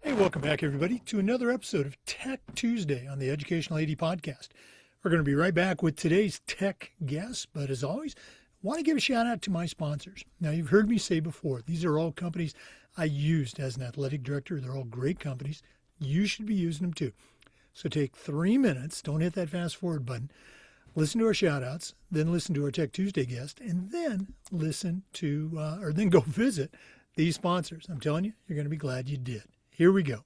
Hey, welcome back, everybody, to another episode of Tech Tuesday on the Educational AD Podcast. We're going to be right back with today's tech guest, but as always, I want to give a shout out to my sponsors. Now, you've heard me say before, these are all companies I used as an athletic director. They're all great companies. You should be using them too. So take 3 minutes, don't hit that fast forward button, listen to our shout outs, then listen to our Tech Tuesday guest, and then then go visit these sponsors. I'm telling you, you're going to be glad you did. Here we go.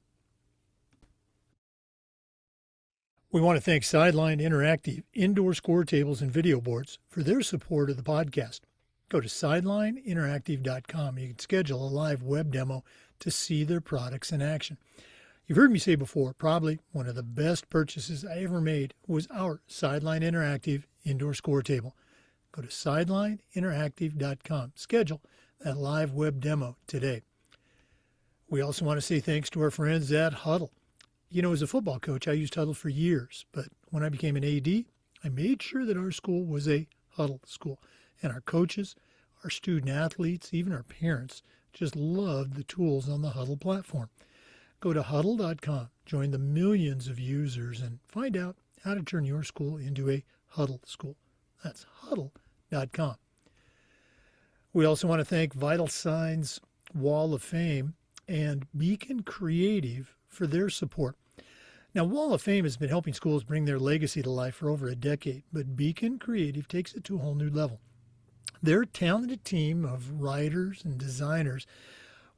We want to thank Sideline Interactive Indoor Score Tables and Video Boards for their support of the podcast. Go to sidelineinteractive.com. You can schedule a live web demo to see their products in action. You've heard me say before, probably one of the best purchases I ever made was our Sideline Interactive Indoor Score Table. Go to sidelineinteractive.com. Schedule that live web demo today. We also want to say thanks to our friends at Huddle. You know, as a football coach, I used Huddle for years, but when I became an AD, I made sure that our school was a Huddle school. And our coaches, our student athletes, even our parents just loved the tools on the Huddle platform. Go to huddle.com, join the millions of users, and find out how to turn your school into a Huddle school. That's huddle.com. We also want to thank Vital Signs Wall of Fame and Beacon Creative for their support. Now, Wall of Fame has been helping schools bring their legacy to life for over a decade, but Beacon Creative takes it to a whole new level. Their talented team of writers and designers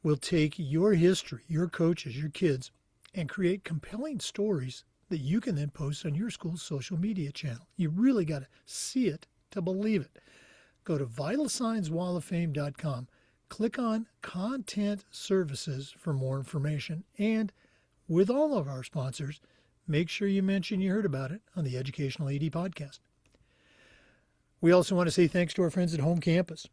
will take your history, your coaches, your kids, and create compelling stories that you can then post on your school's social media channel. You really got to see it to believe it. Go to vitalsignswalloffame.com. Click on Content Services for more information. And with all of our sponsors, make sure you mention you heard about it on the Educational AD Podcast. We also want to say thanks to our friends at Home Campus.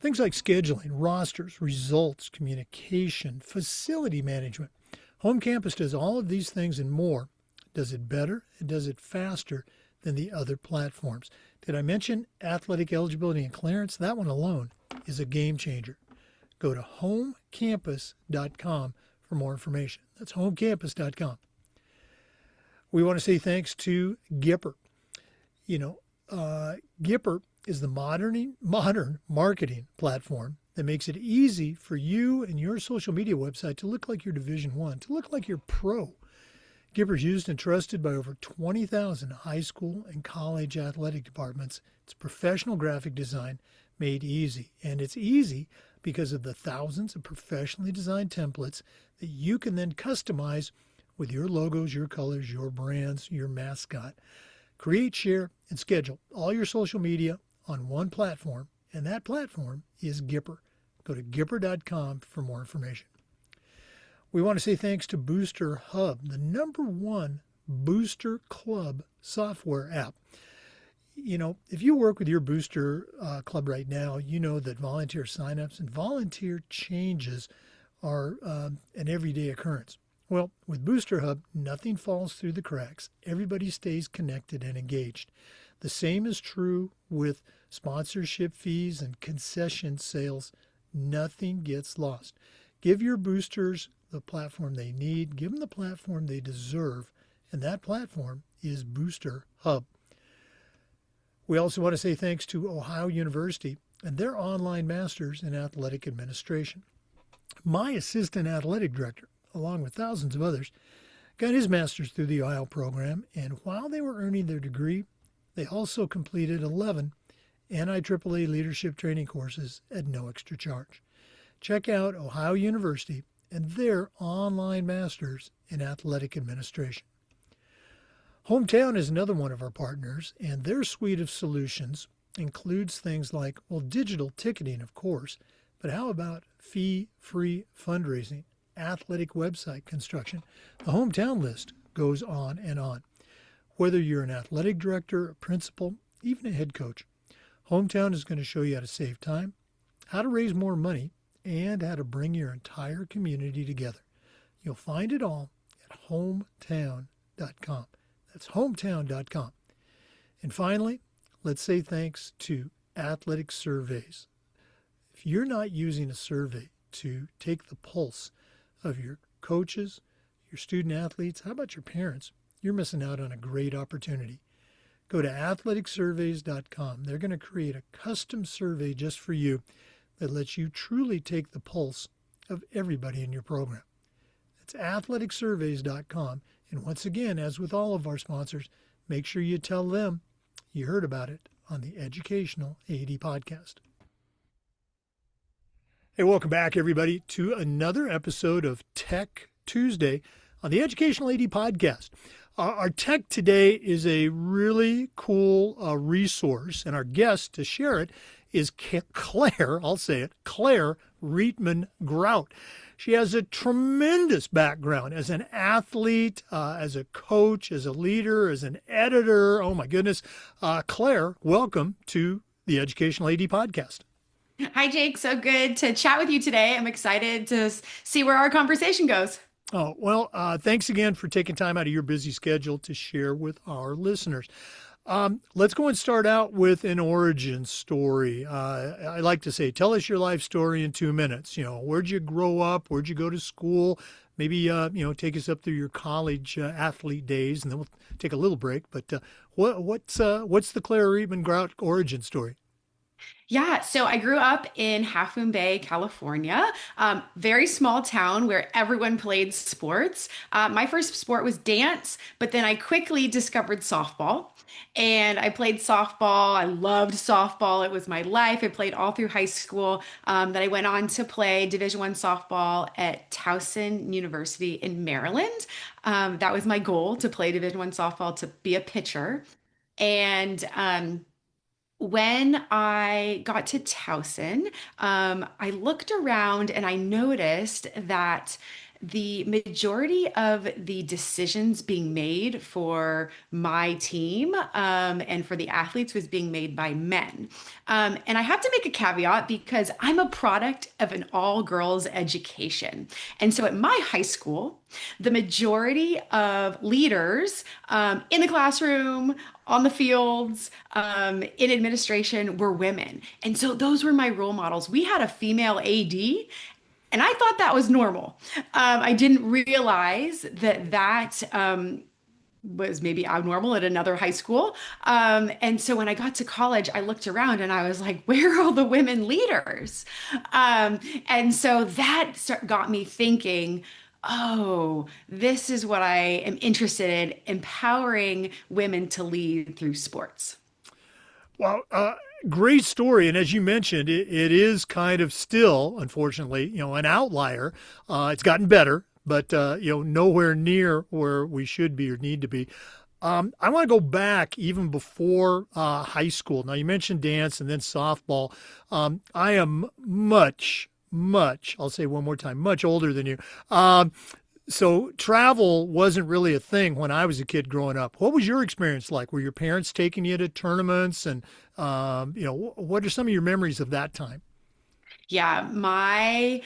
Things like scheduling, rosters, results, communication, facility management. Home Campus does all of these things and more. It does it better. It does it faster than the other platforms. Did I mention athletic eligibility and clearance? That one alone is a game changer. Go to homecampus.com for more information. That's homecampus.com. We want to say thanks to Gipper. Gipper is the modern marketing platform that makes it easy for you and your social media website to look like you're Division I, to look like you're pro. Gipper is used and trusted by over 20,000 high school and college athletic departments. It's professional graphic design made easy, and it's easy because of the thousands of professionally designed templates that you can then customize with your logos, your colors, your brands, your mascot. Create, share, and schedule all your social media on one platform, and that platform is Gipper. Go to Gipper.com for more information. We want to say thanks to Booster Hub, the #1 booster club software app. You know, if you work with your booster club right now, you know that volunteer signups and volunteer changes are an everyday occurrence. Well, with Booster Hub, nothing falls through the cracks. Everybody stays connected and engaged. The same is true with sponsorship fees and concession sales. Nothing gets lost. Give your boosters the platform they need. Give them the platform they deserve. And that platform is Booster Hub. We also want to say thanks to Ohio University and their online masters in athletic administration. My assistant athletic director, along with thousands of others, got his master's through the Ohio program, and while they were earning their degree, they also completed 11 NIAAA leadership training courses at no extra charge. Check out Ohio University and their online masters in athletic administration. Hometown is another one of our partners, and their suite of solutions includes things like, digital ticketing, of course, but how about fee-free fundraising, athletic website construction? The Hometown list goes on and on. Whether you're an athletic director, a principal, even a head coach, Hometown is going to show you how to save time, how to raise more money, and how to bring your entire community together. You'll find it all at hometown.com. That's hometown.com. And finally, let's say thanks to Athletic Surveys. If you're not using a survey to take the pulse of your coaches, your student athletes, how about your parents? You're missing out on a great opportunity. Go to athleticsurveys.com. They're going to create a custom survey just for you that lets you truly take the pulse of everybody in your program. That's athleticsurveys.com. And once again, as with all of our sponsors, make sure you tell them you heard about it on the Educational AD Podcast. Hey, welcome back, everybody, to another episode of Tech Tuesday on the Educational AD Podcast. Our tech today is a really cool resource, and our guest to share it is Claire, I'll say it, Claire Rietmann-Grout. She has a tremendous background as an athlete, as a coach, as a leader, as an editor. Oh, my goodness. Claire, welcome to the Educational AD Podcast. Hi, Jake. So good to chat with you today. I'm excited to see where our conversation goes. Oh, well, thanks again for taking time out of your busy schedule to share with our listeners. Let's go and start out with an origin story. I like to say, tell us your life story in 2 minutes. Where'd you grow up? Where'd you go to school? Maybe, take us up through your college athlete days, and then we'll take a little break. But what's the Claire Rietmann-Grout origin story? Yeah, so I grew up in Half Moon Bay, California, very small town where everyone played sports. My first sport was dance, but then I quickly discovered softball. And I played softball. I loved softball. It was my life. I played all through high school. Then I went on to play Division I softball at Towson University in Maryland. That was my goal, to play Division I softball, to be a pitcher. And when I got to Towson, I looked around and I noticed that the majority of the decisions being made for my team and for the athletes was being made by men. And I have to make a caveat because I'm a product of an all-girls education. And so at my high school, the majority of leaders in the classroom, on the fields, in administration were women. And so those were my role models. We had a female AD, and I thought that was normal. I didn't realize that was maybe abnormal at another high school. And so when I got to college, I looked around and I was like, where are all the women leaders? And so that got me thinking, oh, this is what I am interested in, empowering women to lead through sports. Well, great story. And as you mentioned, it is kind of still, unfortunately, an outlier. It's gotten better, but, nowhere near where we should be or need to be. I want to go back even before high school. Now, you mentioned dance and then softball. I am much, I'll say one more time, much older than you. So travel wasn't really a thing when I was a kid growing up. What was your experience like? Were your parents taking you to tournaments? And, what are some of your memories of that time? Yeah, my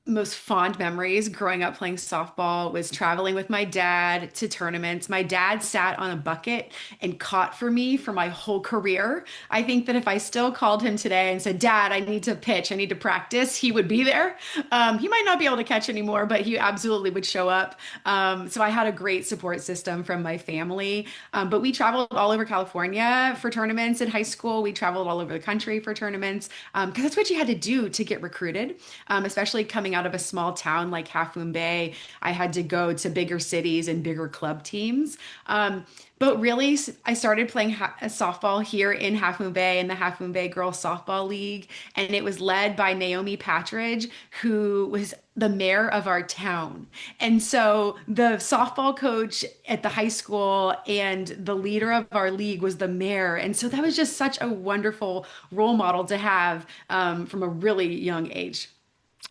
most fond memories growing up playing softball was traveling with my dad to tournaments. My dad sat on a bucket and caught for me for my whole career. I think that if I still called him today and said, Dad, I need to pitch, I need to practice, he would be there. He might not be able to catch anymore, but he absolutely would show up. So I had a great support system from my family. But we traveled all over California for tournaments in high school. We traveled all over the country for tournaments because that's what you had to do to get recruited, especially coming out of a small town like Half Moon Bay. I had to go to bigger cities and bigger club teams. But really, I started playing softball here in Half Moon Bay in the Half Moon Bay Girls Softball League. And it was led by Naomi Patridge, who was the mayor of our town. And so the softball coach at the high school and the leader of our league was the mayor. And so that was just such a wonderful role model to have from a really young age.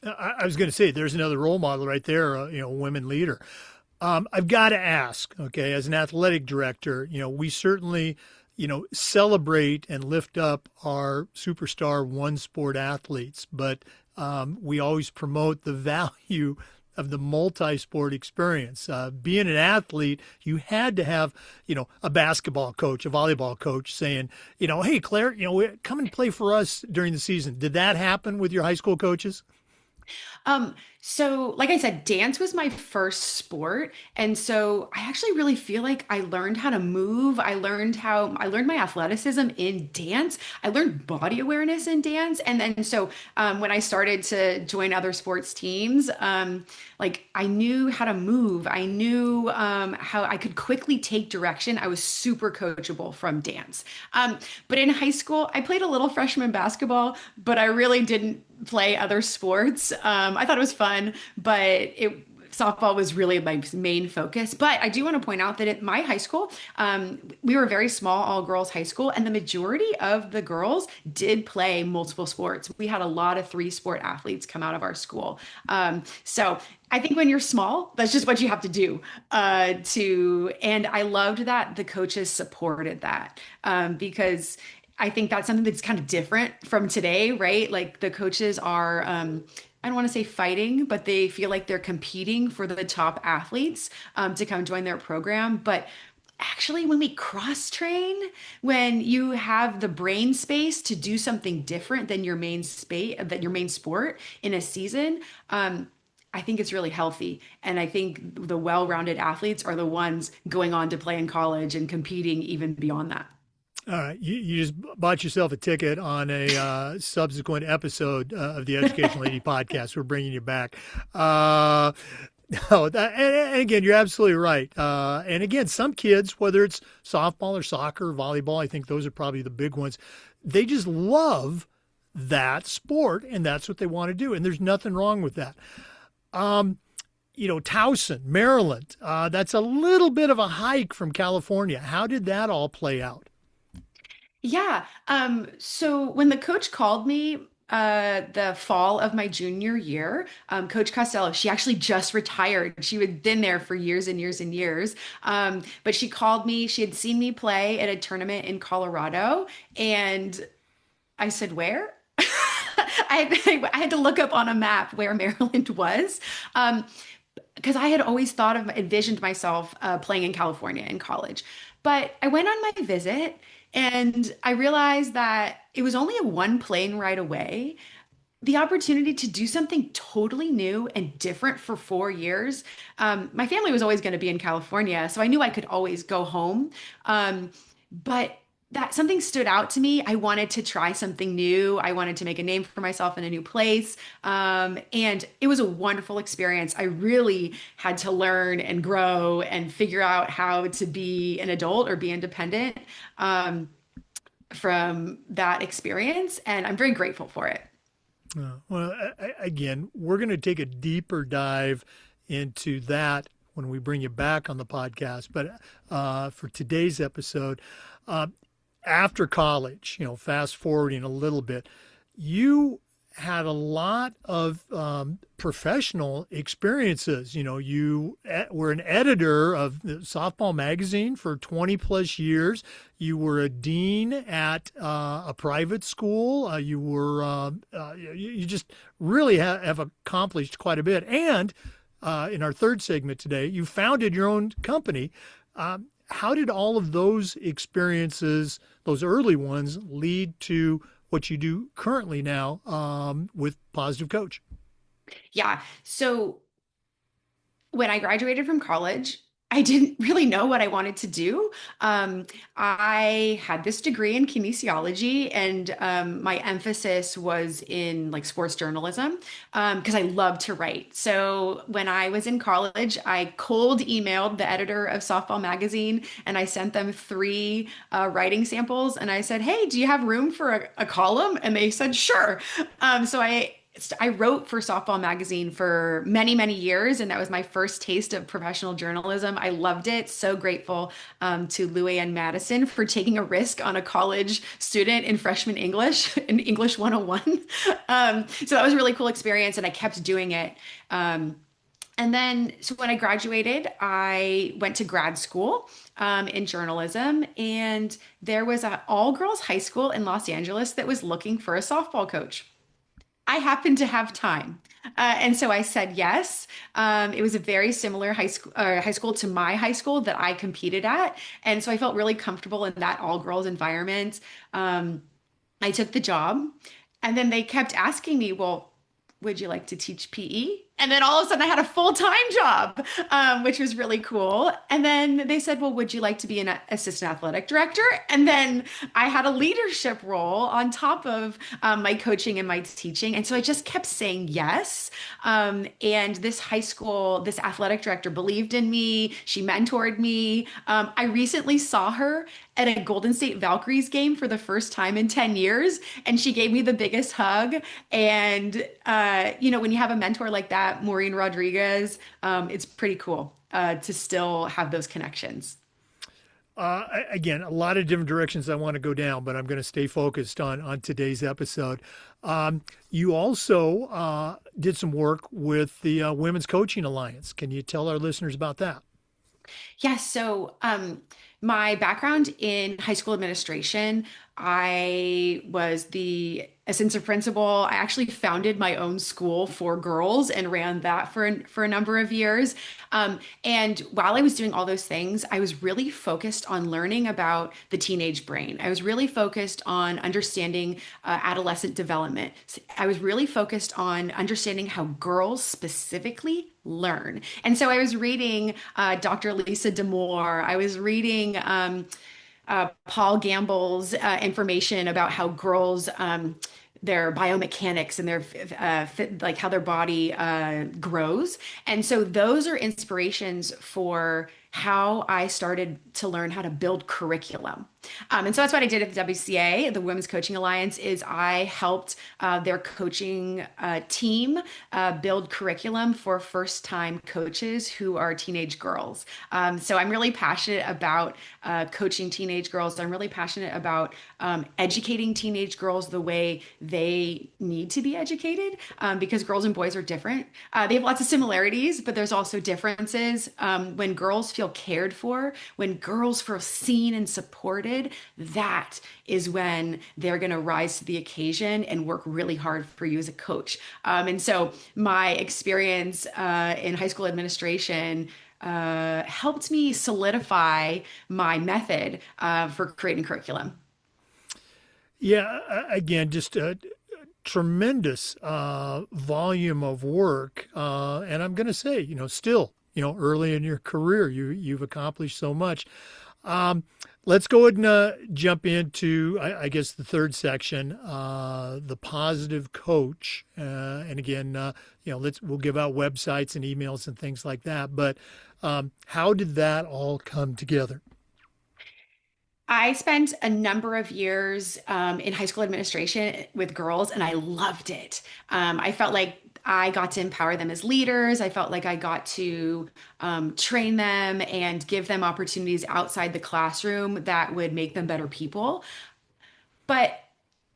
I was going to say, there's another role model right there, women leader. I've got to ask, okay, as an athletic director, we certainly, celebrate and lift up our superstar one sport athletes, but we always promote the value of the multi-sport experience. Being an athlete, you had to have, a basketball coach, a volleyball coach saying, hey, Claire, come and play for us during the season. Did that happen with your high school coaches? Um, so like I said, dance was my first sport. And so I actually really feel like I learned how to move. I learned my athleticism in dance. I learned body awareness in dance. And then when I started to join other sports teams, like I knew how to move. I knew how I could quickly take direction. I was super coachable from dance. But in high school, I played a little freshman basketball, but I really didn't play other sports. I thought it was fun, but it softball was really my main focus. But I do want to point out that at my high school, we were a very small all girls high school, and the majority of the girls did play multiple sports. We had a lot of three sport athletes come out of our school. So I think when you're small, that's just what you have to do. And I loved that the coaches supported that because I think that's something that's kind of different from today, right? Like the coaches are, I don't want to say fighting, but they feel like they're competing for the top athletes to come join their program. But actually, when we cross train, when you have the brain space to do something different than your main sport in a season, I think it's really healthy. And I think the well-rounded athletes are the ones going on to play in college and competing even beyond that. All right, you just bought yourself a ticket on a subsequent episode of the Education Lady podcast. We're bringing you back. No, and again, you're absolutely right. And again, some kids, whether it's softball or soccer or volleyball, I think those are probably the big ones. They just love that sport, and that's what they want to do. And there's nothing wrong with that. Towson, Maryland, that's a little bit of a hike from California. How did that all play out? Yeah. So when the coach called me the fall of my junior year, Coach Costello, she actually just retired. She had been there for years and years and years. But she called me. She had seen me play at a tournament in Colorado, and I said, "Where?" I had to look up on a map where Maryland was. Because I had always envisioned myself playing in California in college. But I went on my visit and I realized that it was only a one plane ride away. The opportunity to do something totally new and different for 4 years. My family was always going to be in California, so I knew I could always go home. But that something stood out to me. I wanted to try something new. I wanted to make a name for myself in a new place. And it was a wonderful experience. I really had to learn and grow and figure out how to be an adult or be independent from that experience. And I'm very grateful for it. Well, again, we're going to take a deeper dive into that when we bring you back on the podcast. But for today's episode, after college, fast forwarding a little bit, you had a lot of professional experiences. You were an editor of the softball magazine for 20 plus years. You were a dean at a private school. You just really have accomplished quite a bit. And in our third segment today, you founded your own company. How did all of those experiences, those early ones, lead to what you do currently now with Positive Coach? Yeah. So when I graduated from college, I didn't really know what I wanted to do. I had this degree in kinesiology, and my emphasis was in like sports journalism because I love to write. So when I was in college, I cold emailed the editor of Softball Magazine, and I sent them three writing samples, and I said, "Hey, do you have room for a column?" And they said, "Sure." So I wrote for Softball Magazine for many, many years, and that was my first taste of professional journalism. I loved it. So grateful to Louie and Madison for taking a risk on a college student in freshman English, in English 101. So that was a really cool experience, and I kept doing it. So when I graduated, I went to grad school in journalism, and there was an all-girls high school in Los Angeles that was looking for a softball coach. I happened to have time. And so I said yes. It was a very similar high school to my high school that I competed at. And so I felt really comfortable in that all girls environment. I took the job. And then they kept asking me, well, would you like to teach PE? And then all of a sudden I had a full-time job, which was really cool. And then they said, well, would you like to be an assistant athletic director? And then I had a leadership role on top of my coaching and my teaching. And so I just kept saying yes. And this high school, this athletic director believed in me. She mentored me. I recently saw her at a Golden State Valkyries game for the first time in 10 years, and she gave me the biggest hug. And, when you have a mentor like that, Maureen Rodriguez, it's pretty cool to still have those connections. Again, a lot of different directions I want to go down, but I'm going to stay focused on today's episode. You also did some work with the Women's Coaching Alliance. Can you tell our listeners about that? Yes. So, my background in high school administration, I was the assistant principal. I actually founded my own school for girls and ran that for a number of years. And while I was doing all those things, I was really focused on learning about the teenage brain. I was really focused on understanding adolescent development. I was really focused on understanding how girls specifically learn. And so I was reading Dr. Lisa D'Amour. I was reading Paul Gamble's information about how girls, their biomechanics and their like how their body grows. And so those are inspirations for how I started to learn how to build curriculum. And so that's what I did at the WCA, the Women's Coaching Alliance, is I helped their coaching team build curriculum for first-time coaches who are teenage girls. So I'm really passionate about coaching teenage girls. I'm really passionate about educating teenage girls the way they need to be educated, because girls and boys are different. They have lots of similarities, but there's also differences. When girls feel cared for, when girls feel seen and supported, that is when they're going to rise to the occasion and work really hard for you as a coach. And so my experience in high school administration helped me solidify my method for creating curriculum. Yeah, again, just a tremendous volume of work, and I'm going to say, still, early in your career, you've accomplished so much. Let's go ahead and jump into, I guess, the third section, the positive coach. And again, we'll give out websites and emails and things like that. But how did that all come together? I spent a number of years in high school administration with girls, and I loved it. I felt like I got to empower them as leaders. I felt like I got to train them and give them opportunities outside the classroom that would make them better people. But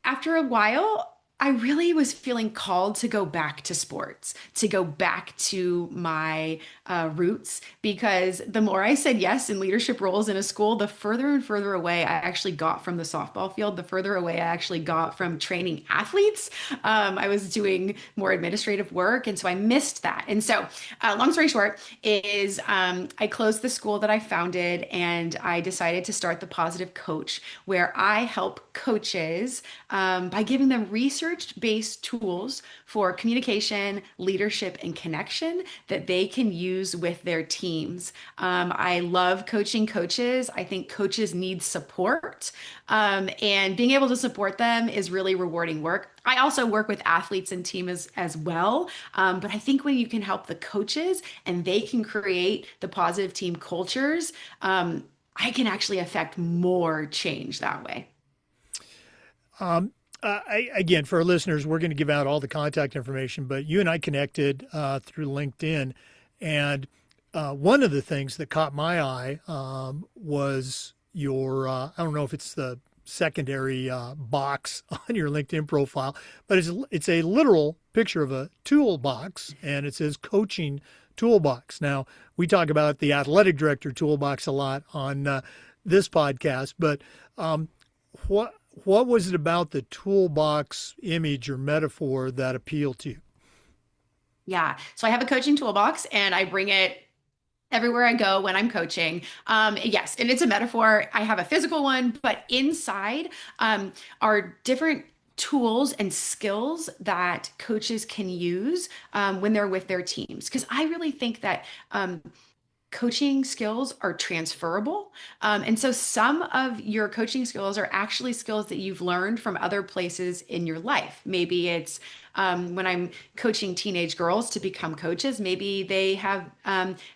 after a while, I really was feeling called to go back to sports, to go back to my roots, because the more I said yes in leadership roles in a school, the further and further away I actually got from the softball field, the further away I actually got from training athletes. I was doing more administrative work, and so I missed that. And so, long story short, is I closed the school that I founded, and I decided to start the Positive Coach, where I help coaches by giving them research-based tools for communication, leadership, and connection that they can use with their teams. I love coaching coaches. I think coaches need support, and being able to support them is really rewarding work. I also work with athletes and teams as well. But I think when you can help the coaches and they can create the positive team cultures, I can actually affect more change that way. Again, for our listeners, we're going to give out all the contact information, but you and I connected through LinkedIn. And one of the things that caught my eye was your, I don't know if it's the secondary box on your LinkedIn profile, but it's a literal picture of a toolbox, and it says coaching toolbox. Now, we talk about the athletic director toolbox a lot on this podcast, but what was it about the toolbox image or metaphor that appealed to you? Yeah. So I have a coaching toolbox and I bring it everywhere I go when I'm coaching. Yes, and it's a metaphor. I have a physical one, but inside are different tools and skills that coaches can use when they're with their teams. Because I really think that coaching skills are transferable. And so some of your coaching skills are actually skills that you've learned from other places in your life. Maybe it's when I'm coaching teenage girls to become coaches, maybe they have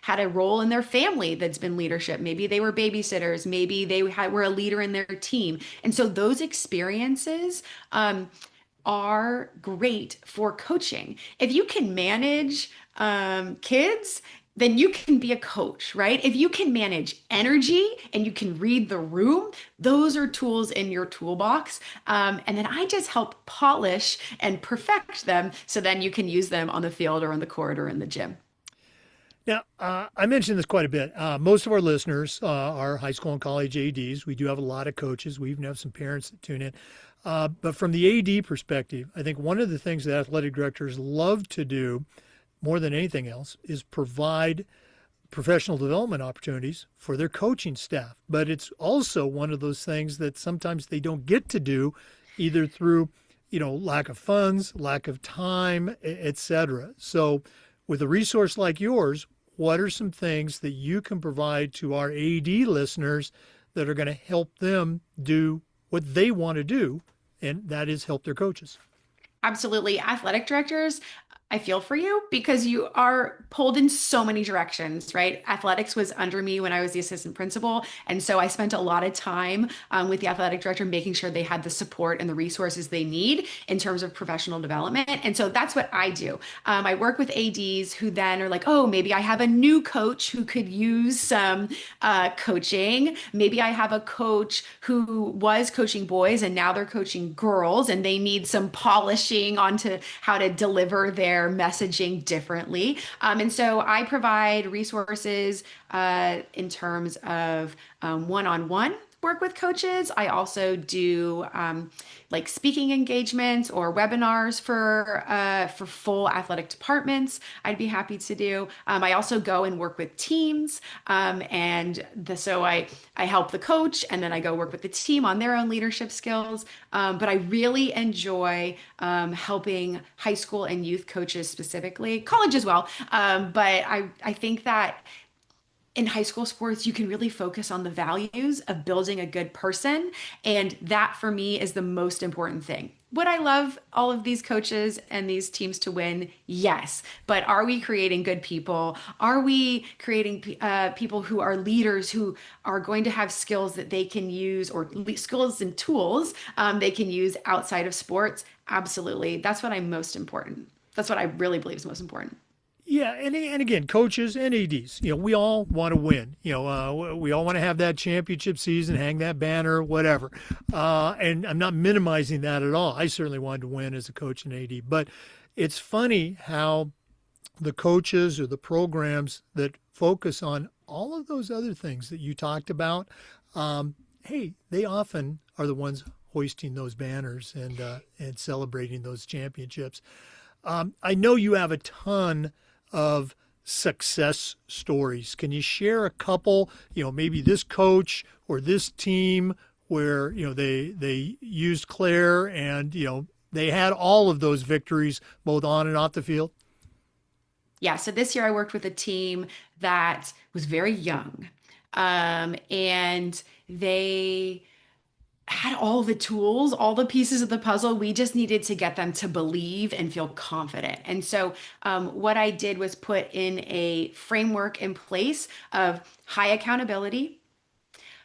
had a role in their family that's been leadership. Maybe they were babysitters. Maybe were a leader in their team. And so those experiences are great for coaching. If you can manage kids, then you can be a coach, right? If you can manage energy and you can read the room, those are tools in your toolbox. And then I just help polish and perfect them so then you can use them on the field or on the court or in the gym. Now, I mentioned this quite a bit. Most of our listeners are high school and college ADs. We do have a lot of coaches. We even have some parents that tune in. But from the AD perspective, I think one of the things that athletic directors love to do more than anything else is provide professional development opportunities for their coaching staff. But it's also one of those things that sometimes they don't get to do either through, lack of funds, lack of time, etc. So with a resource like yours, what are some things that you can provide to our AD listeners that are going to help them do what they want to do, and that is help their coaches? Absolutely. Athletic directors, I feel for you because you are pulled in so many directions, right? Athletics was under me when I was the assistant principal. And so I spent a lot of time with the athletic director, making sure they had the support and the resources they need in terms of professional development. And so that's what I do. I work with ADs who then are like, oh, maybe I have a new coach who could use some coaching. Maybe I have a coach who was coaching boys and now they're coaching girls and they need some polishing onto how to deliver their messaging differently. And so I provide resources in terms of one-on-one work with coaches. I also do like speaking engagements or webinars for full athletic departments. I'd be happy to do. I also go and work with teams, so I help the coach, and then I go work with the team on their own leadership skills. But I really enjoy helping high school and youth coaches specifically, college as well. But I think that in high school sports, you can really focus on the values of building a good person. And that for me is the most important thing. Would I love all of these coaches and these teams to win? Yes. But are we creating good people? Are we creating people who are leaders who are going to have skills that they can use or skills and tools they can use outside of sports? Absolutely. That's what I'm most important. That's what I really believe is most important. Yeah, and again, coaches and ADs, we all want to win. We all want to have that championship season, hang that banner, whatever. And I'm not minimizing that at all. I certainly wanted to win as a coach and AD. But it's funny how the coaches or the programs that focus on all of those other things that you talked about, hey, they often are the ones hoisting those banners and celebrating those championships. I know you have a ton of success stories. Can you share a couple, maybe this coach or this team where, they used Claire and, they had all of those victories both on and off the field? Yeah, so this year I worked with a team that was very young. And they had all the tools, all the pieces of the puzzle. We just needed to get them to believe and feel confident. And so, what I did was put in a framework in place of high accountability,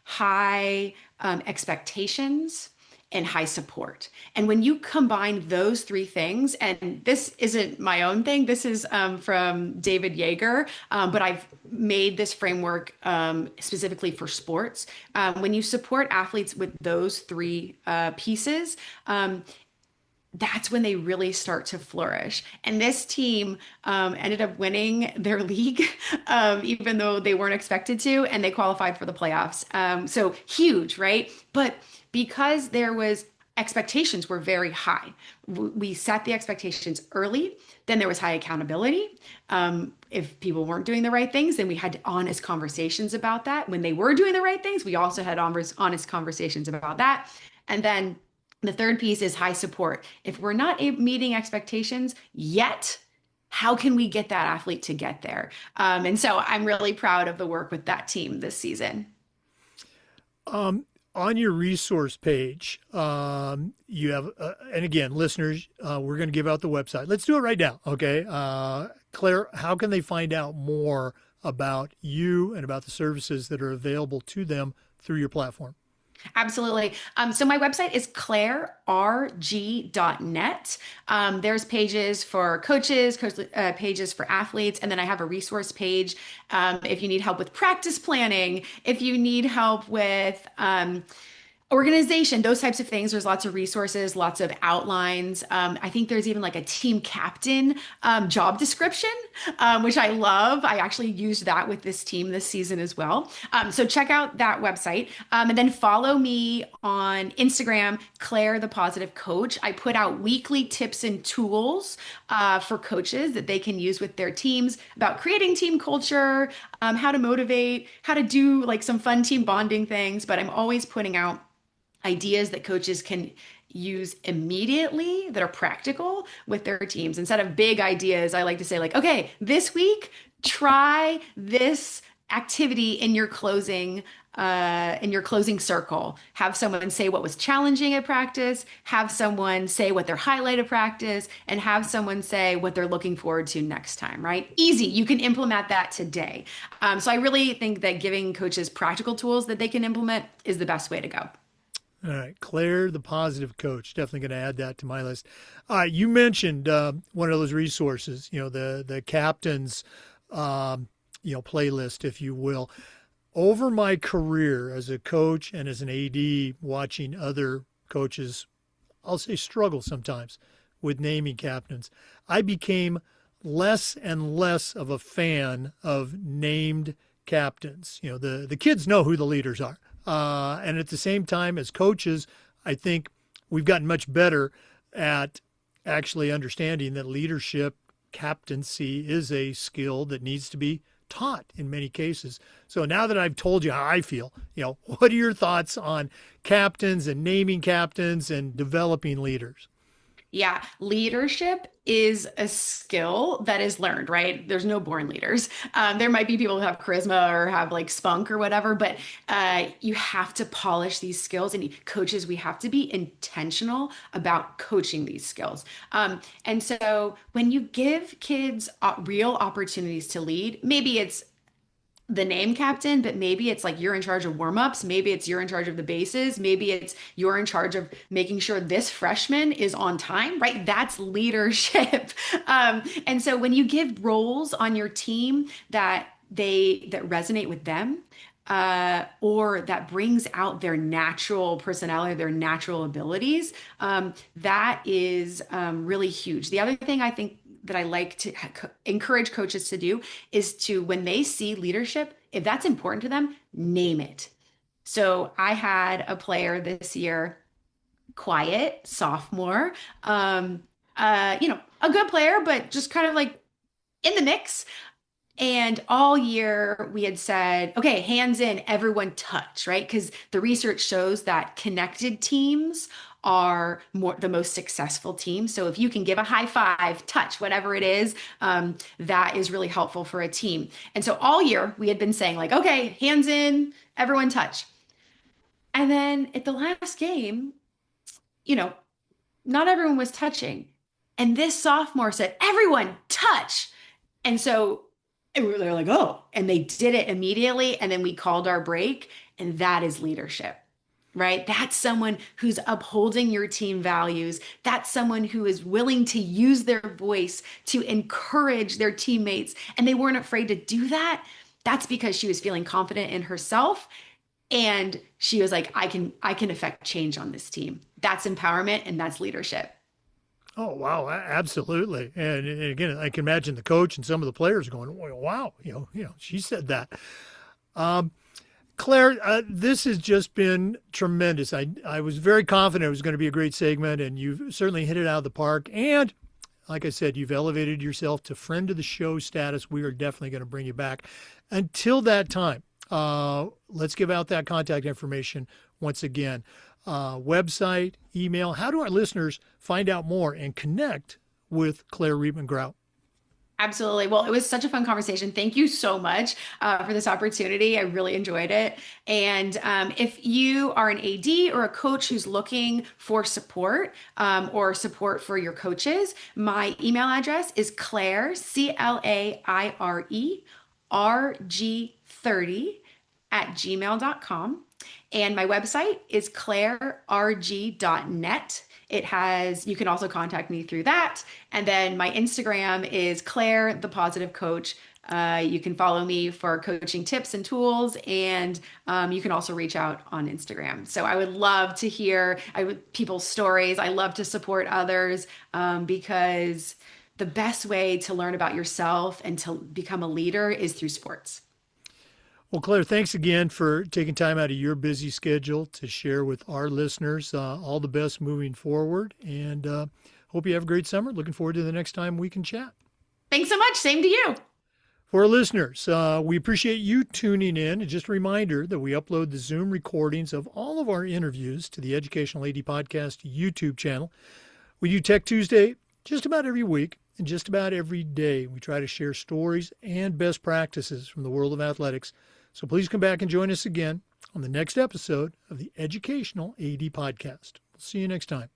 high expectations, and high support. And when you combine those three things, and this isn't my own thing, this is from David Yeager, but I've made this framework specifically for sports. When you support athletes with those three pieces, that's when they really start to flourish. And this team ended up winning their league, even though they weren't expected to, and they qualified for the playoffs. So huge, right? But because there was expectations were very high. We set the expectations early. Then there was high accountability. If people weren't doing the right things, then we had honest conversations about that. When they were doing the right things, we also had honest conversations about that. And then The third piece is high support. If we're not meeting expectations yet, how can we get that athlete to get there? And so I'm really proud of the work with that team this season. On your resource page, you have, and again, listeners, we're going to give out the website. Let's do it right now, okay? Claire, how can they find out more about you and about the services that are available to them through your platform? Absolutely. So my website is clairerg.net. There's pages for pages for athletes, and then I have a resource page if you need help with practice planning, if you need help with organization, those types of things. There's lots of resources, lots of outlines. I think there's even like a team captain job description, which I love. I actually used that with this team this season as well. So check out that website, and then follow me on Instagram, Claire the Positive Coach. I put out weekly tips and tools for coaches that they can use with their teams about creating team culture, how to motivate, how to do like some fun team bonding things. But I'm always putting out ideas that coaches can use immediately that are practical with their teams. Instead of big ideas, I like to say like, okay, this week, try this activity in your closing circle. Have someone say what was challenging at practice, have someone say what their highlight of practice, and have someone say what they're looking forward to next time, right? Easy. You can implement that today. So I really think that giving coaches practical tools that they can implement is the best way to go. All right, Claire, the Positive Coach. Definitely going to add that to my list. You mentioned one of those resources, the captain's, playlist, if you will. Over my career as a coach and as an AD, watching other coaches, I'll say struggle sometimes with naming captains, I became less and less of a fan of named captains. The kids know who the leaders are. And at the same time, as coaches, I think we've gotten much better at actually understanding that leadership, captaincy is a skill that needs to be taught in many cases. So now that I've told you how I feel, what are your thoughts on captains and naming captains and developing leaders? Yeah, leadership is a skill that is learned, right? There's no born leaders. There might be people who have charisma or have like spunk or whatever, but you have to polish these skills. And coaches, we have to be intentional about coaching these skills. And so when you give kids real opportunities to lead, maybe it's the name captain, but maybe it's like you're in charge of warm-ups. Maybe it's you're in charge of the bases. Maybe it's you're in charge of making sure this freshman is on time, right? That's leadership. And so when you give roles on your team that resonate with them, or that brings out their natural personality, their natural abilities, that is really huge. The other thing I think that I like to encourage coaches to do is to, when they see leadership, if that's important to them, name it. So I had a player this year, quiet, sophomore, a good player, but just kind of like in the mix. And all year we had said, okay, hands in, everyone touch, right? Because the research shows that connected teams are the most successful teams. So if you can give a high five, touch, whatever it is, that is really helpful for a team. And so all year we had been saying like, okay, hands in, everyone touch. And then at the last game, not everyone was touching. And this sophomore said, everyone touch. And so they're like, oh, and they did it immediately. And then we called our break, and that is leadership, right? That's someone who's upholding your team values. That's someone who is willing to use their voice to encourage their teammates. And they weren't afraid to do that. That's because she was feeling confident in herself. And she was like, I can affect change on this team. That's empowerment, and that's leadership. Oh, wow. Absolutely. And again, I can imagine the coach and some of the players going, wow, she said that. Claire, this has just been tremendous. I was very confident it was going to be a great segment, and you've certainly hit it out of the park. And like I said, you've elevated yourself to friend of the show status. We are definitely going to bring you back. Until that time, let's give out that contact information once again. website, email. How do our listeners find out more and connect with Claire Rietmann-Grout? Absolutely. Well, it was such a fun conversation. Thank you so much for this opportunity. I really enjoyed it. And if you are an AD or a coach who's looking for support or support for your coaches, my email address is Claire, CLAIRE, RG30 @gmail.com. And my website is clairerg.net. You can also contact me through that. And then my Instagram is Claire, the Positive Coach. You can follow me for coaching tips and tools, and you can also reach out on Instagram. So I would love to hear people's stories. I love to support others because the best way to learn about yourself and to become a leader is through sports. Well, Claire, thanks again for taking time out of your busy schedule to share with our listeners. All the best moving forward, and hope you have a great summer. Looking forward to the next time we can chat. Thanks so much. Same to you. For our listeners, we appreciate you tuning in. And just a reminder that we upload the Zoom recordings of all of our interviews to the Educational AD Podcast YouTube channel. We do Tech Tuesday just about every week and just about every day. We try to share stories and best practices from the world of athletics. So please come back and join us again on the next episode of the Educational AD Podcast. We'll see you next time.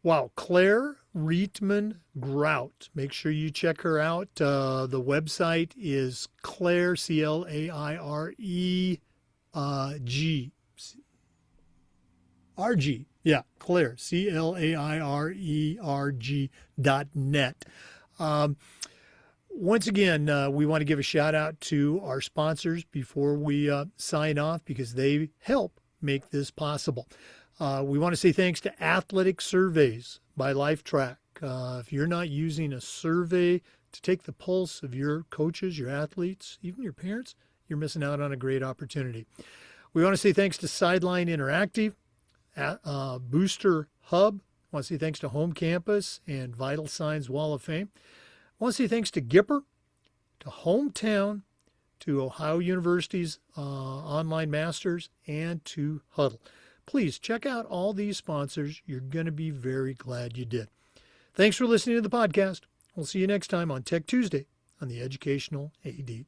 Wow, Claire Rietmann-Grout. Make sure you check her out. The website is Claire, CLAIRERG. Yeah, Claire, CLAIRERG.net. Once again, we want to give a shout out to our sponsors before we sign off because they help make this possible. We want to say thanks to Athletic Surveys by LifeTrack. If you're not using a survey to take the pulse of your coaches, your athletes, even your parents, you're missing out on a great opportunity. We want to say thanks to Sideline Interactive, Booster Hub. I want to say thanks to Home Campus and Vital Signs Wall of Fame. I want to say thanks to Gipper, to Hometown, to Ohio University's Online Masters, and to Huddle. Please check out all these sponsors. You're going to be very glad you did. Thanks for listening to the podcast. We'll see you next time on Tech Tuesday on the Educational AD